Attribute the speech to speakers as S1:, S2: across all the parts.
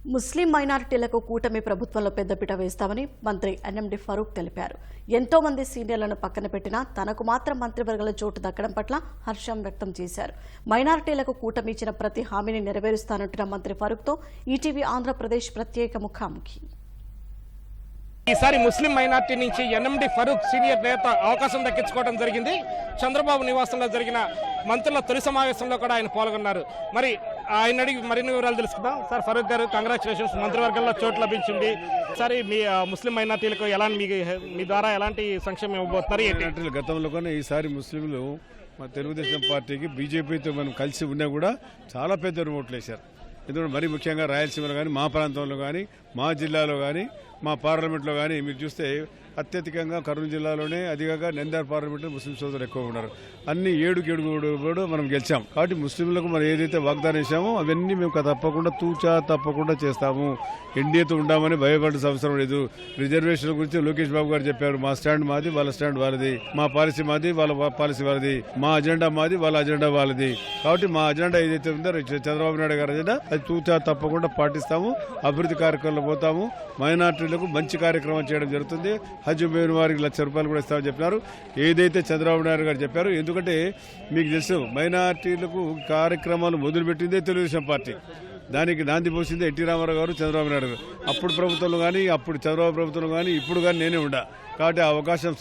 S1: ముస్లిం మైనారిటీలకు కూటమి ప్రభుత్వంలో పెద్దపీట వేస్తామని మంత్రి ఎన్ఎండి ఫరూక్ తెలిపారు. ఎంతో మంది సీనియర్లను పక్కన పెట్టినా తనకు మాత్రం మంత్రివర్గంలో చోటు దక్కడం పట్ల హర్షం వ్యక్తం చేశారు. మైనారిటీలకు కూటమి ఇచ్చిన ప్రతి హామీని నెరవేరుస్తానంటున్న మంత్రి ఫరూక్తో ఈటీవీ ఆంధ్రప్రదేశ్ ప్రత్యేక ముఖాముఖి.
S2: ఈసారి ముస్లిం మైనార్టీ నుంచి ఎన్ఎండి ఫరూక్ సీనియర్ నేత అవకాశం దక్కించుకోవడం జరిగింది. చంద్రబాబు నివాసంలో జరిగిన మంత్రుల తొలి సమావేశంలో కూడా ఆయన పాల్గొన్నారు. మరి ఆయన అడిగి మరిన్ని వివరాలు తెలుసుకుందాం. సార్ ఫరూక్ గారు, కంగ్రాచులేషన్స్, మంత్రివర్గంలో చోటు లభించింది. సరే, మీ ముస్లిం మైనార్టీలకు మీ ద్వారా ఎలాంటి సంక్షేమం ఇవ్వబోతున్నారు?
S3: గతంలో కానీ ఈసారి ముస్లింలు తెలుగుదేశం పార్టీకి బీజేపీతో మనం కలిసి ఉన్నా కూడా చాలా పెద్ద ఓట్లు వేశారు. ఎందుకంటే మరీ ముఖ్యంగా రాయలసీమలో కానీ, మా ప్రాంతంలో కానీ, మా జిల్లాలో కానీ, మా పార్లమెంట్లో కానీ మీరు చూస్తే అత్యధికంగా కర్నూలు జిల్లాలోనే అధికంగా నంద్యాల పార్లమెంట్లో ముస్లిం సోదరులు ఎక్కువ ఉన్నారు. అన్ని 7 మనం గెలిచాం. కాబట్టి ముస్లింలకు మనం ఏదైతే వాగ్దానం చేశామో అవన్నీ మేము తప్పకుండా తప్పకుండా చేస్తాము. ఎన్డీఏతో ఉండామని భయపడే అవసరం లేదు. రిజర్వేషన్ల గురించి లోకేష్ బాబు గారు చెప్పారు. మా స్టాండ్ మాది, వాళ్ళ స్టాండ్ వాళ్ళది. మా పాలసీ మాది, వాళ్ళ పాలసీ వాళ్ళది. మా అజెండా మాది, వాళ్ళ అజెండా వాళ్ళది. కాబట్టి మా అజెండా ఏదైతే ఉందో చంద్రబాబు నాయుడు గారి అజెండా అది తప్పకుండా పాటిస్తాము. అభివృద్ధి కార్యక్రమాలు పోతాము. మైనార్టీలకు మంచి కార్యక్రమం చేయడం జరుగుతుంది. హజ్ పోయిన వారికి ₹1,00,000 కూడా ఇస్తామని చెప్పినారు. ఏదైతే చంద్రబాబు నాయుడు గారు చెప్పారు. ఎందుకంటే మీకు తెలుసు, మైనార్టీలకు కార్యక్రమాలు మొదలుపెట్టిందే తెలుగుదేశం పార్టీ. దానికి నాంది పోసిందే ఎన్టీ రామారావు గారు, చంద్రబాబు నాయుడు గారు. అప్పుడు ప్రభుత్వంలో కానీ, అప్పుడు చంద్రబాబు ప్రభుత్వంలో కానీ, ఇప్పుడు కానీ నేనే ఉండా. కాబట్టి అవకాశం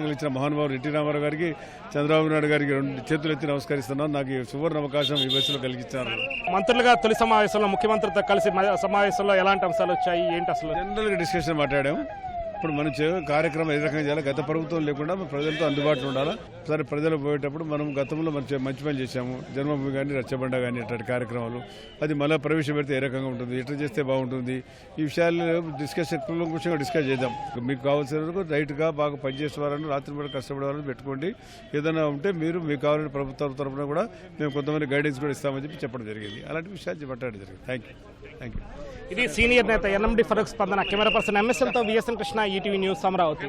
S3: కలిగించిన మహానుభావులు ఎన్టీ రామారావు గారికి, చంద్రబాబు నాయుడు గారికి 2 చేతులు ఎత్తి నమస్కరిస్తున్నాను. నాకు ఈ సువర్ణ అవకాశం ఈ వయసులో కలిగించారు.
S2: మంత్రులుగా తొలి సమావేశంలో ముఖ్యమంత్రితో కలిసి సమావేశంలో ఎలాంటి అంశాలు వచ్చాయి, ఏంటి అసలు?
S3: జనరల్గా డిస్కషన్ మాట్లాడాము. ఇప్పుడు మనం కార్యక్రమం ఏ రకంగా చేయాలి, గత ప్రభుత్వం లేకుండా ప్రజలతో అందుబాటులో ఉండాలా. సరే, ప్రజలు పోయేటప్పుడు మనం గతంలో మంచి పని చేశాము. జన్మభూమి కానీ, రచ్చబండ కానీ ఇట్లాంటి కార్యక్రమాలు అది మళ్ళీ ప్రవేశపెడితే ఏ రకంగా ఉంటుంది, ఎట్లా చేస్తే బాగుంటుంది, ఈ విషయాలు కూలంకషంగా డిస్కస్ చేద్దాం. మీకు కావాల్సిన వరకు రైట్గా బాగా పనిచేసే వారని, రాత్రి కూడా కష్టపడే వాళ్ళని పెట్టుకోండి. ఏదైనా ఉంటే మీకు కావాలని ప్రభుత్వం తరఫున కూడా మేము కొంతమంది గైడెన్స్ కూడా ఇస్తామని చెప్పడం జరిగింది. అలాంటి విషయాలు మాట్లాడడం జరిగింది. Thank you.
S2: ఇది సీనియర్ నేత ఎన్ఎండి ఫరూక్ స్పందన. కెమెరా పర్సన్ ఎంఎస్ఎల్తో VSN Krishna, ETV news, Amaravati.